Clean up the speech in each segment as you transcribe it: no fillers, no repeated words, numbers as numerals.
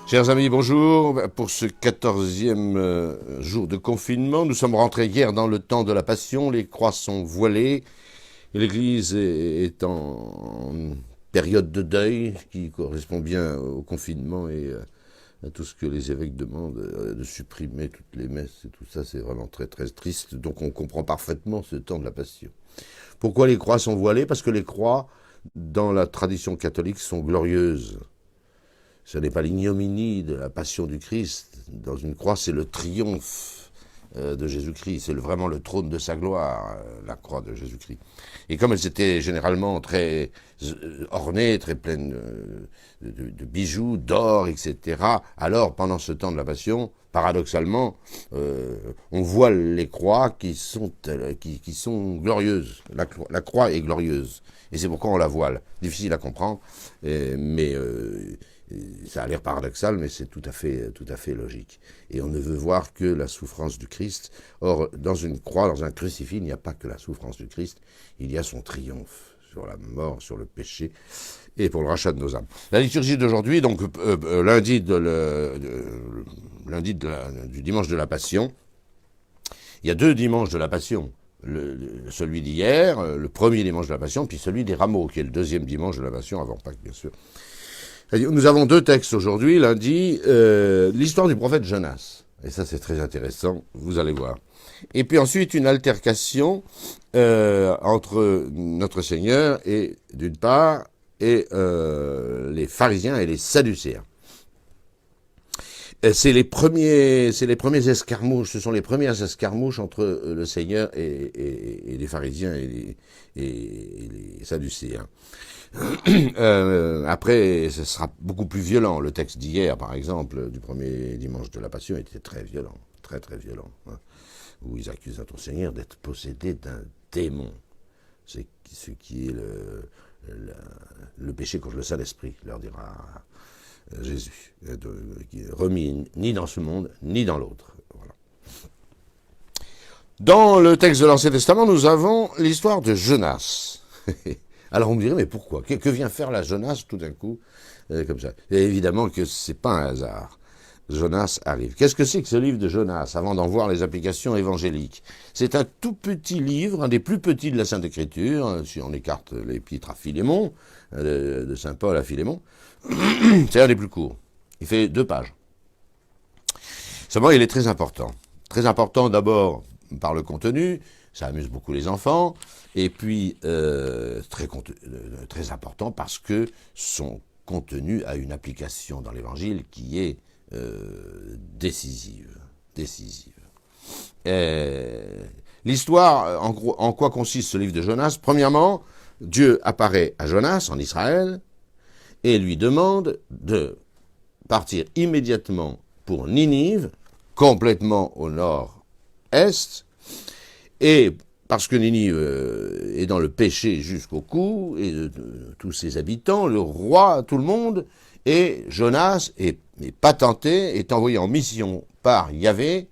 Chers amis, bonjour. Pour ce 14e jour de confinement, nous sommes rentrés hier dans le temps de la Passion. Les croix sont voilées et l'Église est en période de deuil qui correspond bien au confinement et à tout ce que les évêques demandent, de supprimer toutes les messes et tout ça. C'est vraiment très très triste. Donc on comprend parfaitement ce temps de la Passion. Pourquoi les croix sont voilées? Parce que les croix, dans la tradition catholique, sont glorieuses. Ce n'est pas l'ignominie de la passion du Christ. Dans une croix, c'est le triomphe de Jésus-Christ. C'est vraiment le trône de sa gloire, la croix de Jésus-Christ. Et comme elles étaient généralement très ornées, très pleines de bijoux, d'or, etc., alors, pendant ce temps de la Passion, paradoxalement, on voile les croix qui sont glorieuses. La croix est glorieuse. Et c'est pourquoi on la voile. Difficile à comprendre, mais ça a l'air paradoxal, mais c'est tout à fait logique. Et on ne veut voir que la souffrance du Christ. Or, dans une croix, dans un crucifix, il n'y a pas que la souffrance du Christ, il y a son triomphe sur la mort, sur le péché et pour le rachat de nos âmes. La liturgie d'aujourd'hui, donc lundi du dimanche de la Passion, il y a deux dimanches de la Passion. Celui d'hier, le premier dimanche de la Passion, puis celui des Rameaux, qui est le deuxième dimanche de la Passion, avant Pâques, bien sûr. Nous avons deux textes aujourd'hui, lundi, l'histoire du prophète Jonas. Et ça, c'est très intéressant, vous allez voir. Et puis ensuite, une altercation entre notre Seigneur, et d'une part, et les pharisiens et les sadducéens. C'est les premiers escarmouches, ce sont les premières escarmouches entre le Seigneur et les pharisiens et les sadducéens. Après, ce sera beaucoup plus violent. Le texte d'hier, par exemple, du premier dimanche de la Passion, était très violent, très très violent, hein, où ils accusent notre Seigneur d'être possédé d'un démon. C'est ce qui est le péché contre le Saint-Esprit, leur dira Jésus, qui est remis ni dans ce monde, ni dans l'autre. Voilà. Dans le texte de l'Ancien Testament, nous avons l'histoire de Jonas. Alors on me dirait, mais pourquoi? Que vient faire la Jonas tout d'un coup comme ça? Et évidemment que c'est pas un hasard. Jonas arrive. Qu'est-ce que c'est que ce livre de Jonas, avant d'en voir les applications évangéliques? C'est un tout petit livre, un des plus petits de la Sainte Écriture, si on écarte l'épître à Philémon, de Saint Paul à Philémon. C'est un des plus courts. Il fait 2 pages. Seulement, il est très important. Très important d'abord par le contenu, ça amuse beaucoup les enfants, et puis très important parce que son contenu a une application dans l'Évangile qui est décisive. L'histoire, en quoi consiste ce livre de Jonas? Premièrement, Dieu apparaît à Jonas en Israël et lui demande de partir immédiatement pour Ninive, complètement au nord-est, et parce que Ninive est dans le péché jusqu'au cou, et tous ses habitants, le roi, tout le monde, et Jonas est patenté, est envoyé en mission par Yahvé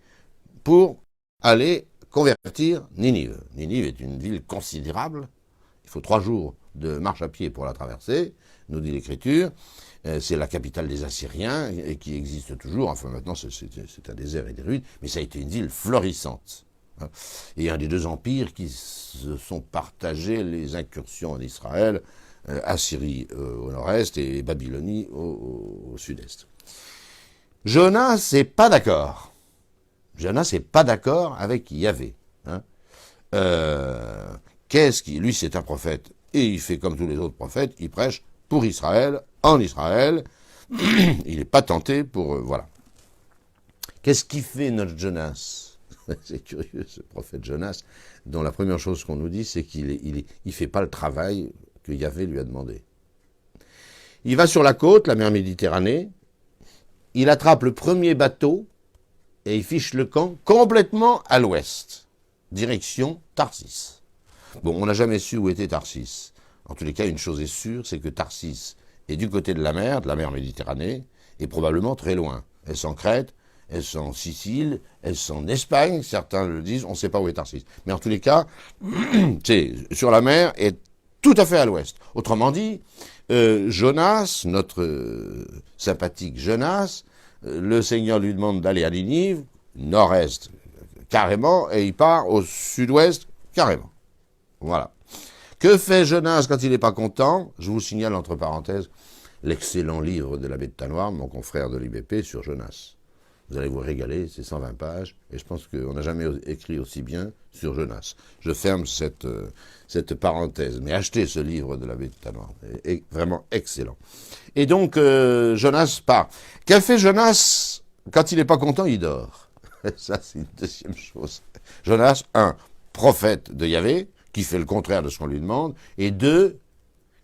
pour aller convertir Ninive. Ninive est une ville considérable, il faut 3 jours de marche à pied pour la traverser, nous dit l'Écriture. C'est la capitale des Assyriens, et qui existe toujours, enfin maintenant c'est un désert et des ruines, mais ça a été une ville florissante. Et un des 2 empires qui se sont partagés les incursions en Israël, Assyrie au nord-est et Babylonie au sud-est. Jonas n'est pas d'accord. Jonas n'est pas d'accord avec Yahvé. Hein. Lui, c'est un prophète, et il fait comme tous les autres prophètes, il prêche pour Israël, en Israël. Il n'est pas tenté pour... voilà. Qu'est-ce qu'il fait notre Jonas? C'est curieux, ce prophète Jonas, dont la première chose qu'on nous dit, c'est qu'il ne fait pas le travail que Yahvé lui a demandé. Il va sur la côte, la mer Méditerranée, il attrape le premier bateau et il fiche le camp complètement à l'ouest, direction Tarsis. Bon, on n'a jamais su où était Tarsis. En tous les cas, une chose est sûre, c'est que Tarsis est du côté de la mer Méditerranée, et probablement très loin. Est-ce en Crète, est-ce en Sicile, est-ce en Espagne? Certains le disent, on ne sait pas où est Tarsis. Mais en tous les cas, c'est sur la mer et tout à fait à l'ouest. Autrement dit, Jonas, notre sympathique Jonas, le Seigneur lui demande d'aller à Ninive, nord-est carrément, et il part au sud-ouest carrément. Voilà. Que fait Jonas quand il n'est pas content? Je vous signale entre parenthèses l'excellent livre de l'abbé de Tanoir, mon confrère de l'IBP, sur Jonas. Vous allez vous régaler, c'est 120 pages, et je pense qu'on n'a jamais écrit aussi bien sur Jonas. Je ferme cette parenthèse, mais achetez ce livre de l'abbé de Tanoir, est vraiment excellent. Et donc, Jonas part. Qu'a fait Jonas? Quand il n'est pas content, il dort. Ça, c'est une deuxième chose. Jonas, un, prophète de Yahvé, qui fait le contraire de ce qu'on lui demande, et deux,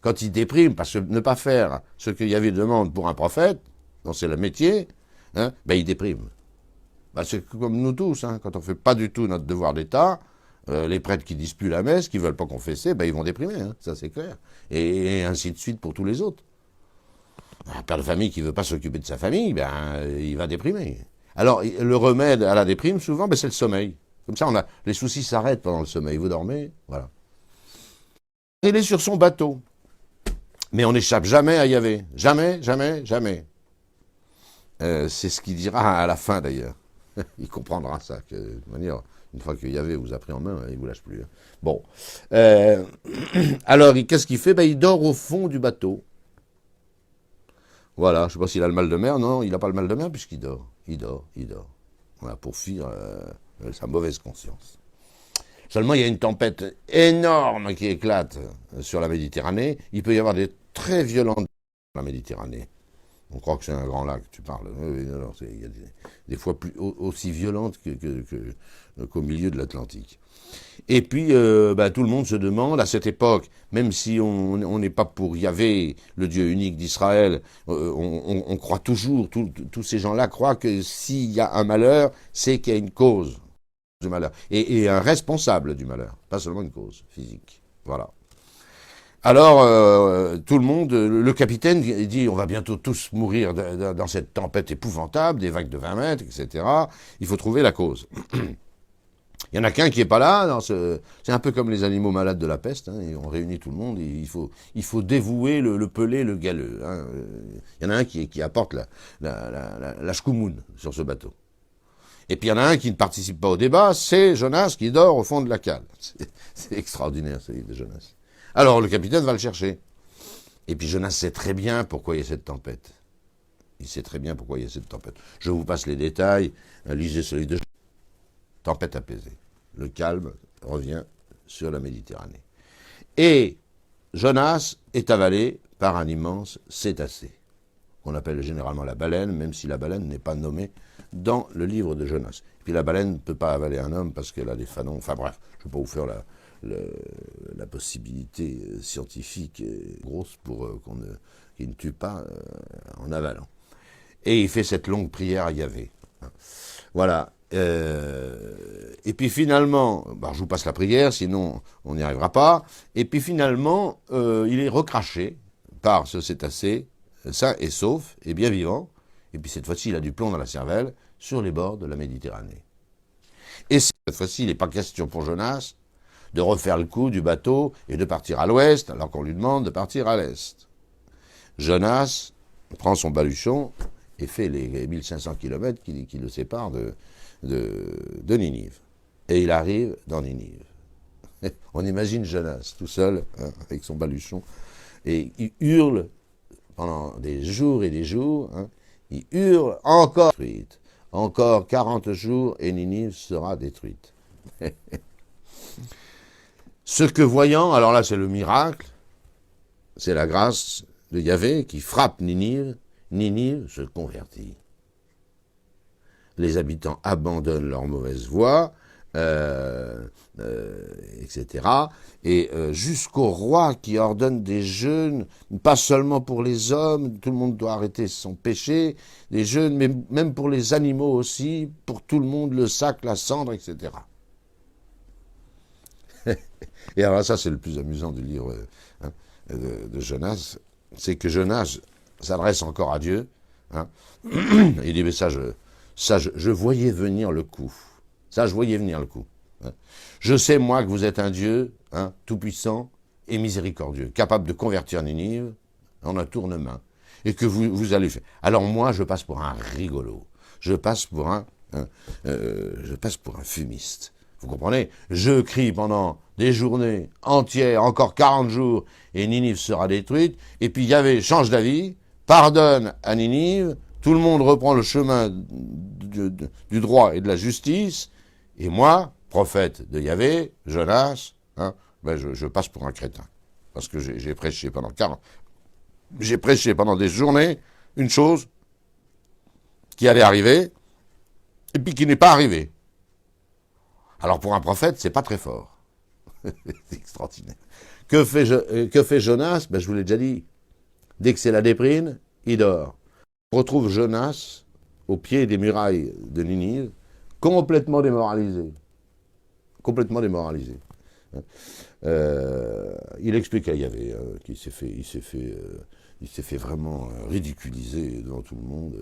quand il déprime, parce que ne pas faire ce que Yahvé demande pour un prophète, dont c'est le métier, hein, ben il déprime. Ben c'est comme nous tous, hein, quand on ne fait pas du tout notre devoir d'État, les prêtres qui disent plus la messe, qui ne veulent pas confesser, ben ils vont déprimer, hein, ça c'est clair. Et ainsi de suite pour tous les autres. Un père de famille qui ne veut pas s'occuper de sa famille, ben il va déprimer. Alors le remède à la déprime, souvent, ben, c'est le sommeil. Comme ça, les soucis s'arrêtent pendant le sommeil. Vous dormez, voilà. Il est sur son bateau. Mais on n'échappe jamais à Yahvé. Jamais, jamais, jamais. C'est ce qu'il dira à la fin d'ailleurs. Il comprendra ça. Que, de manière, une fois que Yahvé vous a pris en main, il ne vous lâche plus. Bon. Alors, qu'est-ce qu'il fait? Ben, il dort au fond du bateau. Voilà. Je ne sais pas s'il a le mal de mer. Non, il n'a pas le mal de mer puisqu'il dort. Il dort. Voilà, pour fuir sa mauvaise conscience. Seulement, il y a une tempête énorme qui éclate sur la Méditerranée. Il peut y avoir des très violentes dans la Méditerranée. On croit que c'est un grand lac, tu parles. Oui, non, il y a des fois aussi violentes qu'au milieu de l'Atlantique. Et puis, tout le monde se demande, à cette époque, même si on n'est pas pour Yahvé, le Dieu unique d'Israël, on croit toujours, tous ces gens-là croient que s'il y a un malheur, c'est qu'il y a une cause du malheur. Et un responsable du malheur, pas seulement une cause physique. Voilà. Alors, tout le monde, le capitaine dit, on va bientôt tous mourir dans cette tempête épouvantable, des vagues de 20 mètres, etc. Il faut trouver la cause. Il y en a qu'un qui n'est pas là. C'est un peu comme les animaux malades de la peste. Hein, on réunit tout le monde. Il faut dévouer le pelé, le galeux. Hein. Il y en a un qui apporte la shkoumoun sur ce bateau. Et puis il y en a un qui ne participe pas au débat, c'est Jonas qui dort au fond de la cale. C'est extraordinaire ce livre de Jonas. Alors le capitaine va le chercher. Et puis Jonas sait très bien pourquoi il y a cette tempête. Il sait très bien pourquoi il y a cette tempête. Je vous passe les détails. Lisez ce livre de Jonas. Tempête apaisée. Le calme revient sur la Méditerranée. Et Jonas est avalé par un immense cétacé, qu'on appelle généralement la baleine, même si la baleine n'est pas nommée dans le livre de Jonas. Et puis la baleine ne peut pas avaler un homme parce qu'elle a des fanons. Enfin bref, je ne vais pas vous faire la possibilité scientifique grosse pour qu'il ne tue pas en avalant. Et il fait cette longue prière à Yahvé. Voilà. Et puis finalement, je vous passe la prière, sinon on n'y arrivera pas. Et puis finalement, il est recraché par ce cétacé, sain et sauf, et bien vivant. Et puis cette fois-ci, il a du plomb dans la cervelle, sur les bords de la Méditerranée. Et cette fois-ci, il n'est pas question pour Jonas de refaire le coup du bateau et de partir à l'ouest, alors qu'on lui demande de partir à l'est. Jonas prend son baluchon et fait les 1500 kilomètres qui le séparent de Ninive. Et il arrive dans Ninive. On imagine Jonas tout seul, hein, avec son baluchon, et il hurle pendant des jours et des jours, hein, il hurle encore détruite. Encore 40 jours et Ninive sera détruite. Ce que voyant, alors là c'est le miracle, c'est la grâce de Yahvé qui frappe Ninive, Ninive se convertit. Les habitants abandonnent leur mauvaise voie, etc. Et jusqu'au roi qui ordonne des jeûnes, pas seulement pour les hommes, tout le monde doit arrêter son péché, des jeûnes, mais même pour les animaux aussi, pour tout le monde, le sac, la cendre, etc. Et alors ça, c'est le plus amusant du livre de Jonas, c'est que Jonas s'adresse encore à Dieu. Hein. Il dit, mais ça, je voyais venir le coup. Ça, je voyais venir le coup. Hein. Je sais, moi, que vous êtes un Dieu, hein, tout-puissant et miséricordieux, capable de convertir Ninive, en un tournement, et que vous allez faire. Alors moi, je passe pour un rigolo. Je passe pour un fumiste. Vous comprenez? Je crie pendant des journées entières, encore 40 jours, et Ninive sera détruite. Et puis Yahvé change d'avis, pardonne à Ninive, tout le monde reprend le chemin du droit et de la justice, et moi, prophète de Yahvé, Jonas, je passe pour un crétin. Parce que j'ai prêché pendant 40. J'ai prêché pendant des journées une chose qui allait arriver, et puis qui n'est pas arrivée. Alors pour un prophète, c'est pas très fort. C'est extraordinaire. Que fait Jonas? Je vous l'ai déjà dit. Dès que c'est la déprime, il dort. On retrouve Jonas au pied des murailles de Ninive, complètement démoralisé. Complètement démoralisé. Il explique à Yahvé qu'il s'est fait vraiment ridiculiser devant tout le monde,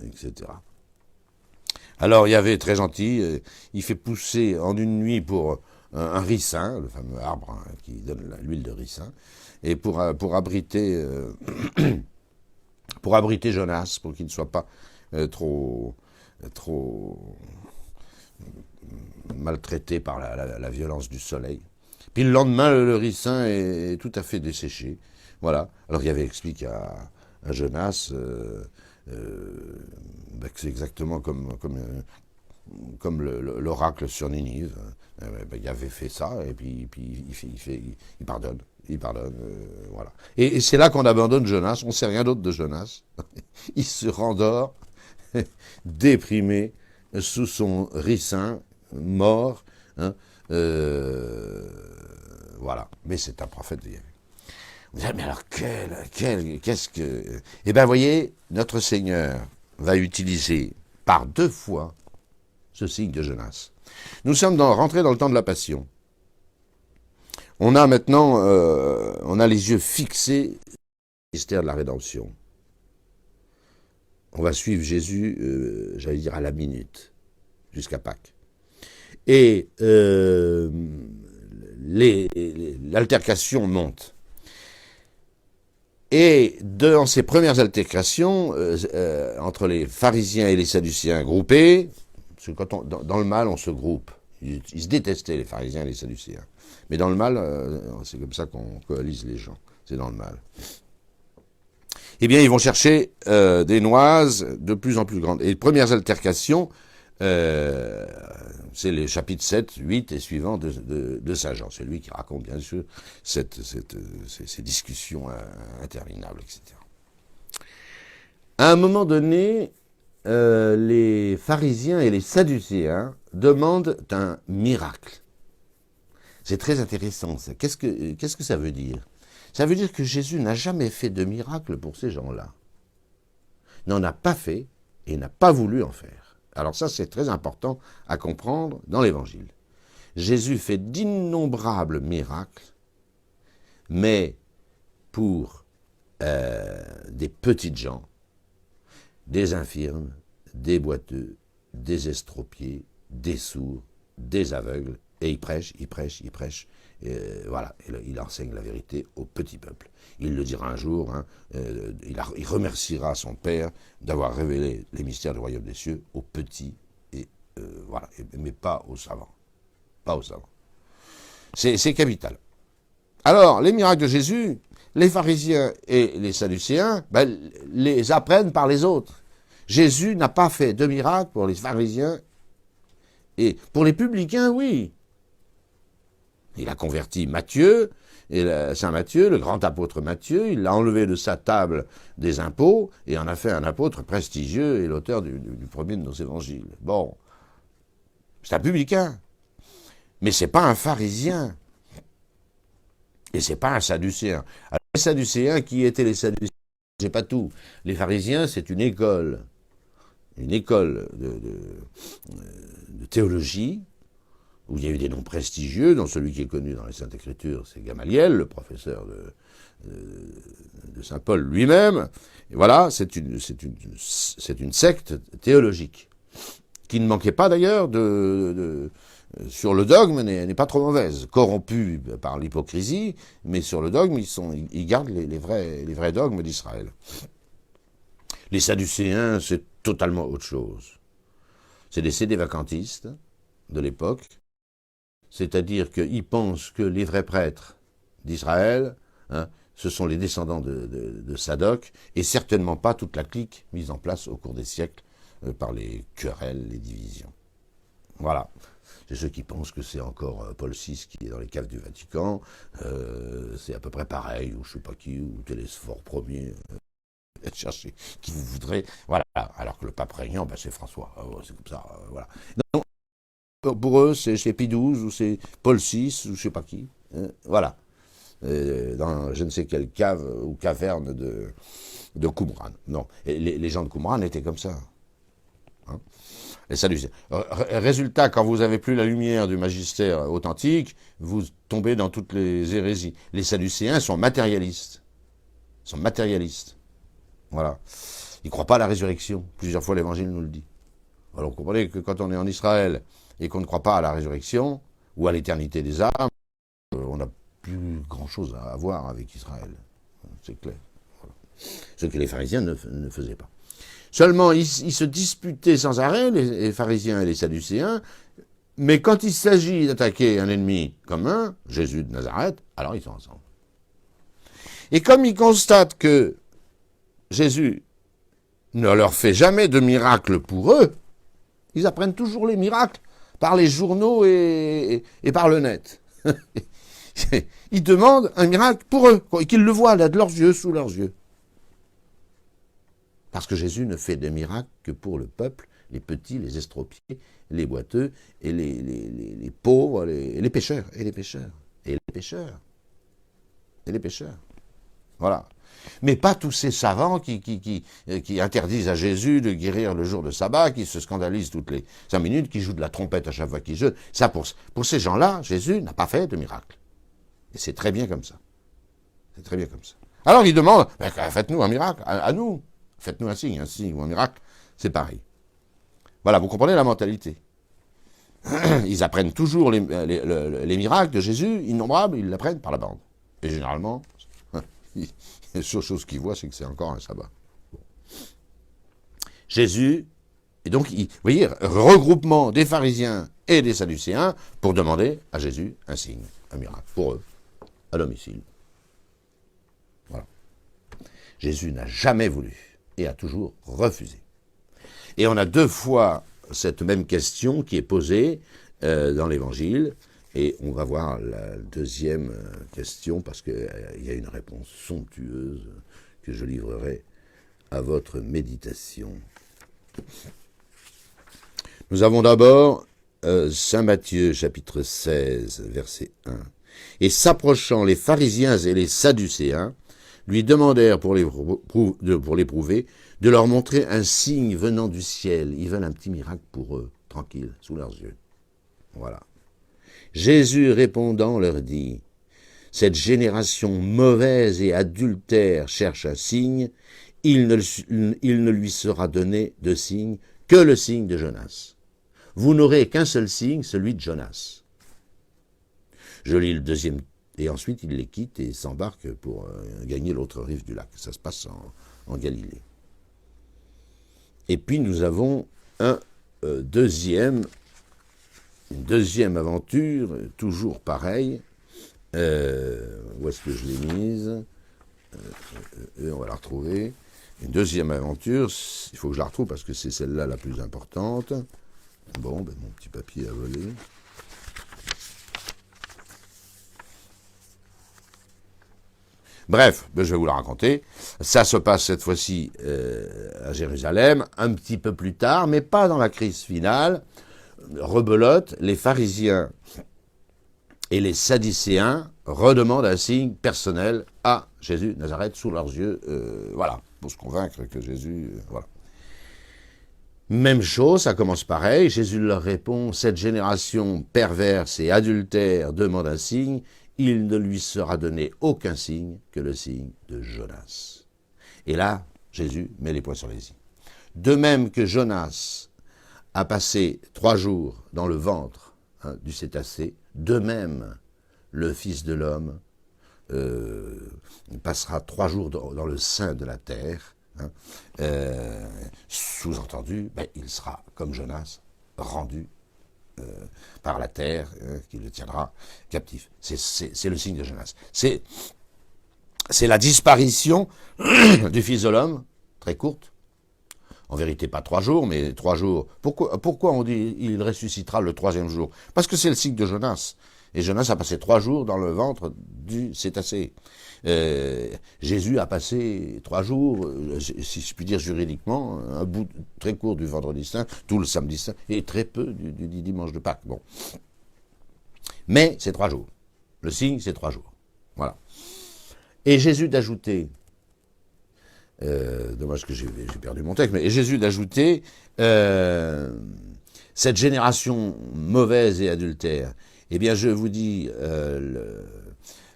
etc. Alors Yahvé, très gentil, il fait pousser en une nuit pour un ricin, le fameux arbre qui donne l'huile de ricin, et pour abriter Jonas, pour qu'il ne soit pas trop maltraité par la violence du soleil. Puis le lendemain, le ricin est tout à fait desséché. Voilà. Alors Yahvé explique à Jonas que c'est exactement comme l'oracle sur Ninive. Yahvé fait ça, et puis il pardonne. Il pardonne, voilà. Et c'est là qu'on abandonne Jonas. On ne sait rien d'autre de Jonas. Il se rendort, déprimé, sous son ricin, mort. Voilà. Mais c'est un prophète de Yahvé. Vous dites, mais alors qu'est-ce que... Eh bien, voyez, notre Seigneur va utiliser par 2 fois ce signe de Jonas. Nous sommes rentrés dans le temps de la Passion. On a maintenant, on a les yeux fixés sur le mystère de la rédemption. On va suivre Jésus, j'allais dire à la minute, jusqu'à Pâques. Et l'altercation monte. Et dans ces premières altercations, entre les pharisiens et les sadducéens groupés, parce que dans le mal, on se groupe. Ils se détestaient, les pharisiens et les sadducéens. Mais dans le mal, c'est comme ça qu'on coalise les gens. C'est dans le mal. Eh bien, ils vont chercher des noises de plus en plus grandes. Et les premières altercations, c'est les chapitres 7, 8 et suivants de Saint Jean. C'est lui qui raconte, bien sûr, ces discussions interminables, etc. À un moment donné, les pharisiens et les sadducéens demandent un miracle. C'est très intéressant, ça. Qu'est-ce que ça veut dire? Ça veut dire que Jésus n'a jamais fait de miracle pour ces gens-là. N'en a pas fait et n'a pas voulu en faire. Alors ça, c'est très important à comprendre dans l'Évangile. Jésus fait d'innombrables miracles, mais pour des petites gens, des infirmes, des boiteux, des estropiés, des sourds, des aveugles, et il prêche, voilà, il enseigne la vérité au petit peuple. Il le dira un jour, il remerciera son Père d'avoir révélé les mystères du royaume des cieux aux petits, et voilà, mais pas aux savants. Pas aux savants. C'est capital. Alors, les miracles de Jésus, les pharisiens et les sadducéens les apprennent par les autres. Jésus n'a pas fait de miracles pour les pharisiens, et pour les publicains, oui. Il a converti Matthieu, Saint Matthieu, le grand apôtre Matthieu, il l'a enlevé de sa table des impôts et en a fait un apôtre prestigieux et l'auteur du premier de nos évangiles. Bon, c'est un publicain, mais c'est pas un pharisien et c'est pas un sadducéen. Alors, les sadducéens, qui étaient les sadducéens? C'est pas tout. Les pharisiens, c'est une école de théologie, où il y a eu des noms prestigieux, dont celui qui est connu dans les Saintes Écritures, c'est Gamaliel, le professeur de Saint Paul lui-même. Et voilà, c'est une secte théologique, qui ne manquait pas d'ailleurs sur le dogme n'est pas trop mauvaise, corrompue par l'hypocrisie, mais sur le dogme, ils gardent les vrais dogmes d'Israël. Les Sadducéens, c'est totalement autre chose. C'est des sédévacantistes de l'époque, c'est-à-dire qu'ils pensent que les vrais prêtres d'Israël, hein, ce sont les descendants de Sadoc, et certainement pas toute la clique mise en place au cours des siècles par les querelles, les divisions. Voilà. C'est ceux qui pensent que c'est encore Paul VI qui est dans les caves du Vatican, c'est à peu près pareil, ou je sais pas qui, ou Télésphore Ier, chercher qui vous voudrez, voilà. Alors que le pape régnant, ben c'est François, c'est comme ça, voilà. Donc, pour eux, c'est Pie XII, ou c'est Paul VI, ou je sais pas qui, voilà. Dans je ne sais quelle cave ou caverne de Qumran. Non, et les gens de Qumran étaient comme ça. Hein. Et ça, résultat, quand vous n'avez plus la lumière du magistère authentique, vous tombez dans toutes les hérésies. Les Sadducéens sont matérialistes. Voilà. Ils ne croient pas à la résurrection. Plusieurs fois, l'Évangile nous le dit. Alors, vous comprenez que quand on est en Israël et qu'on ne croit pas à la résurrection ou à l'éternité des âmes, on n'a plus grand-chose à voir avec Israël. C'est clair. Voilà. Ce que les pharisiens ne faisaient pas. Seulement, ils se disputaient sans arrêt, les pharisiens et les sadducéens, mais quand il s'agit d'attaquer un ennemi commun, Jésus de Nazareth, alors ils sont ensemble. Et comme ils constatent que Jésus ne leur fait jamais de miracle pour eux, ils apprennent toujours les miracles par les journaux et par le net. Ils demandent un miracle pour eux, qu'ils le voient là de leurs yeux, sous leurs yeux. Parce que Jésus ne fait de miracles que pour le peuple, les petits, les estropiés, les boiteux, et les pauvres, les pécheurs, et les pécheurs, et les pécheurs, et les pécheurs. Voilà. Mais pas tous ces savants qui interdisent à Jésus de guérir le jour de sabbat, qui se scandalisent toutes les 5 minutes, qui jouent de la trompette à chaque fois qu'ils jeûnent. Ça, pour ces gens-là, Jésus n'a pas fait de miracle. Et c'est très bien comme ça. C'est très bien comme ça. Alors ils demandent, faites-nous un miracle, à nous. Faites-nous un signe ou un miracle, c'est pareil. Voilà, vous comprenez la mentalité. Ils apprennent toujours les miracles de Jésus, innombrables, ils l'apprennent par la bande. Et généralement, la seule chose qu'ils voient, c'est que c'est encore un sabbat. Bon. Jésus, et donc, vous voyez, regroupement des pharisiens et des sadducéens pour demander à Jésus un signe, un miracle, pour eux, à domicile. Voilà. Jésus n'a jamais voulu et a toujours refusé. Et on a 2 fois cette même question qui est posée dans l'Évangile, et on va voir la deuxième question, parce qu'il y a une réponse somptueuse que je livrerai à votre méditation. Nous avons d'abord Saint Matthieu, chapitre 16, verset 1. « Et s'approchant les pharisiens et les sadducéens, lui demandèrent pour l'éprouver de leur montrer un signe venant du ciel. » Ils veulent un petit miracle pour eux, tranquille, sous leurs yeux. Voilà. Jésus répondant leur dit, « Cette génération mauvaise et adultère cherche un signe, il ne lui sera donné de signe que le signe de Jonas. Vous n'aurez qu'un seul signe, celui de Jonas. » Je lis le deuxième. Et ensuite, il les quitte et s'embarque pour gagner l'autre rive du lac. Ça se passe en Galilée. Et puis, nous avons une deuxième aventure, toujours pareille. Où est-ce que je l'ai mise on va la retrouver. Une deuxième aventure, il faut que je la retrouve parce que c'est celle-là la plus importante. Bon, ben, mon petit papier a volé. Bref, je vais vous la raconter. Ça se passe cette fois-ci à Jérusalem, un petit peu plus tard, mais pas dans la crise finale. Rebelote, les pharisiens et les sadducéens redemandent un signe personnel à Jésus de Nazareth sous leurs yeux, voilà, pour se convaincre que Jésus, voilà. Même chose, ça commence pareil, Jésus leur répond, « Cette génération perverse et adultère demande un signe, il ne lui sera donné aucun signe que le signe de Jonas. » Et là, Jésus met les points sur les i. De même que Jonas a passé 3 jours dans le ventre du cétacé. De même, le Fils de l'homme passera 3 jours dans le sein de la terre. Sous-entendu, il sera, comme Jonas, rendu par la terre qui le tiendra captif. C'est le signe de Jonas. C'est la disparition du Fils de l'homme, très courte. En vérité, pas 3 jours, mais 3 jours. Pourquoi on dit il ressuscitera le 3e jour? Parce que c'est le signe de Jonas. Et Jonas a passé 3 jours dans le ventre du cétacé. Jésus a passé 3 jours, si je puis dire juridiquement, un bout très court du vendredi saint, tout le samedi saint, et très peu du dimanche de Pâques. Bon. Mais c'est 3 jours. Le signe, c'est 3 jours. Voilà. Et Jésus d'ajouter, dommage que j'ai perdu mon texte, mais Jésus d'ajouter, cette génération mauvaise et adultère, eh bien je vous dis,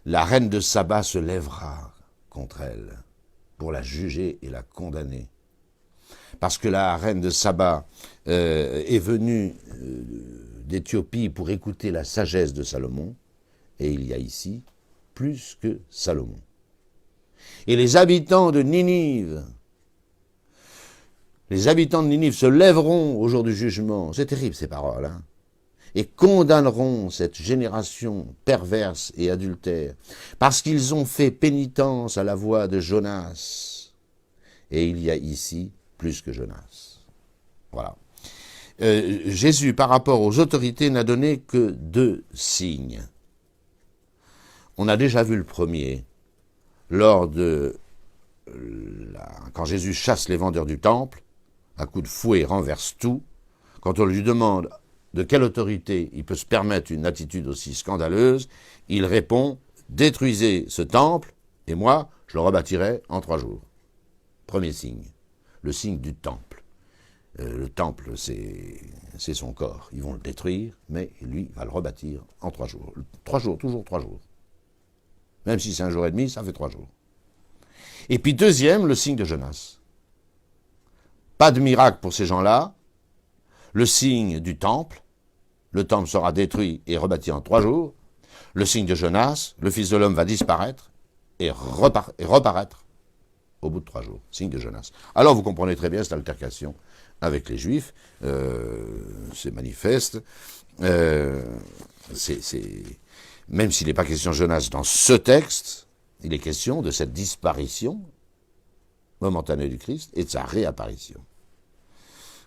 la reine de Saba se lèvera contre elle pour la juger et la condamner. Parce que la reine de Saba est venue d'Éthiopie pour écouter la sagesse de Salomon, et il y a ici plus que Salomon. Et les habitants de Ninive se lèveront au jour du jugement, c'est terrible ces paroles, hein, et condamneront cette génération perverse et adultère, parce qu'ils ont fait pénitence à la voix de Jonas. Et il y a ici plus que Jonas. Voilà. Jésus, par rapport aux autorités, n'a donné que 2 signes. On a déjà vu le premier, lors de quand Jésus chasse les vendeurs du temple, à coup de fouet renverse tout. Quand on lui demande de quelle autorité il peut se permettre une attitude aussi scandaleuse, il répond « Détruisez ce temple, et moi, je le rebâtirai en 3 jours. » Premier signe, le signe du temple. Le temple, c'est son corps. Ils vont le détruire, mais lui va le rebâtir en 3 jours. 3 jours, toujours 3 jours. Même si c'est 1 jour et demi, ça fait 3 jours. Et puis deuxième, le signe de Jonas. Pas de miracle pour ces gens-là. Le signe du temple. Le temple sera détruit et rebâti en 3 jours. Le signe de Jonas. Le Fils de l'homme va disparaître et reparaître au bout de 3 jours. Signe de Jonas. Alors vous comprenez très bien cette altercation avec les Juifs. C'est manifeste. Même s'il n'est pas question de Jonas dans ce texte, il est question de cette disparition momentanée du Christ et de sa réapparition.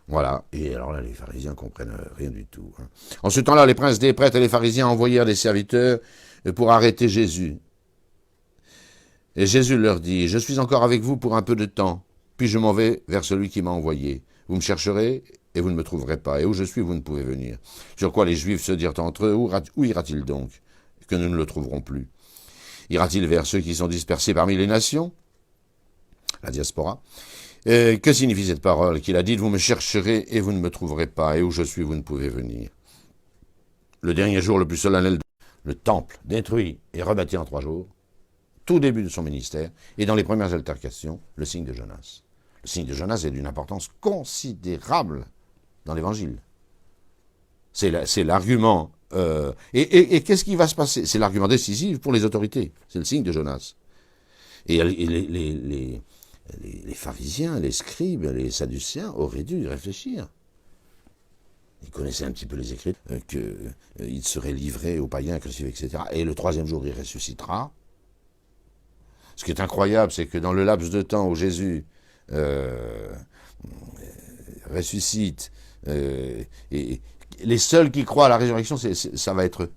Voilà. Et alors là, les pharisiens ne comprennent rien du tout. Hein. En ce temps-là, les princes des prêtres et les pharisiens envoyèrent des serviteurs pour arrêter Jésus. Et Jésus leur dit, « Je suis encore avec vous pour un peu de temps, puis je m'en vais vers celui qui m'a envoyé. Vous me chercherez et vous ne me trouverez pas, et où je suis, vous ne pouvez venir. » Sur quoi les Juifs se dirent entre eux, « Où ira-t-il donc, que nous ne le trouverons plus? Ira-t-il vers ceux qui sont dispersés parmi les nations ?» La diaspora. Que signifie cette parole qu'il a dit, « Vous me chercherez et vous ne me trouverez pas, et où je suis, vous ne pouvez venir. » Le dernier jour le plus solennel, le temple détruit et rebâti en 3 jours, tout début de son ministère, et dans les premières altercations, le signe de Jonas. Le signe de Jonas est d'une importance considérable dans l'Évangile. C'est l'argument. Et qu'est-ce qui va se passer? C'est l'argument décisif pour les autorités. C'est le signe de Jonas. Et les pharisiens, les scribes, les sadducéens auraient dû y réfléchir. Ils connaissaient un petit peu les Écritures, qu'il serait livré aux païens, crucifiés, etc. Et le 3e jour, il ressuscitera. Ce qui est incroyable, c'est que dans le laps de temps où Jésus ressuscite, et les seuls qui croient à la résurrection, ça va être eux.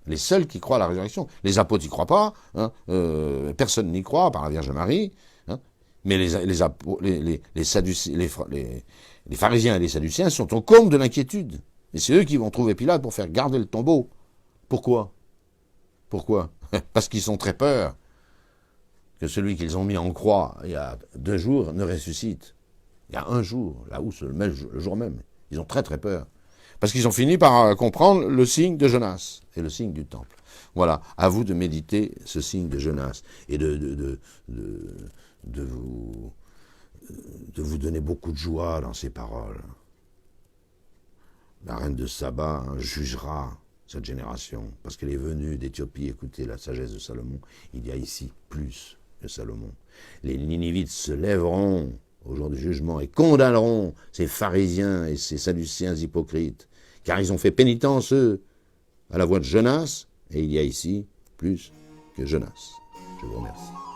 Les seuls qui croient à la résurrection. Les apôtres n'y croient pas, hein, personne n'y croit, par la Vierge Marie, hein, mais les pharisiens et les sadducéens sont au comble de l'inquiétude. Et c'est eux qui vont trouver Pilate pour faire garder le tombeau. Pourquoi? Parce qu'ils ont très peur que celui qu'ils ont mis en croix il y a 2 jours ne ressuscite. Il y a 1 jour, là où le jour même. Ils ont très très peur. Parce qu'ils ont fini par comprendre le signe de Jonas et le signe du temple. Voilà, à vous de méditer ce signe de Jonas et de vous donner beaucoup de joie dans ces paroles. La reine de Saba jugera cette génération, parce qu'elle est venue d'Éthiopie écouter la sagesse de Salomon. Il y a ici plus que Salomon. Les Ninivites se lèveront au jour du jugement et condamneront ces pharisiens et ces sadducéens hypocrites, car ils ont fait pénitence, eux, à la voix de Jonas, et il y a ici plus que Jonas. Je vous remercie.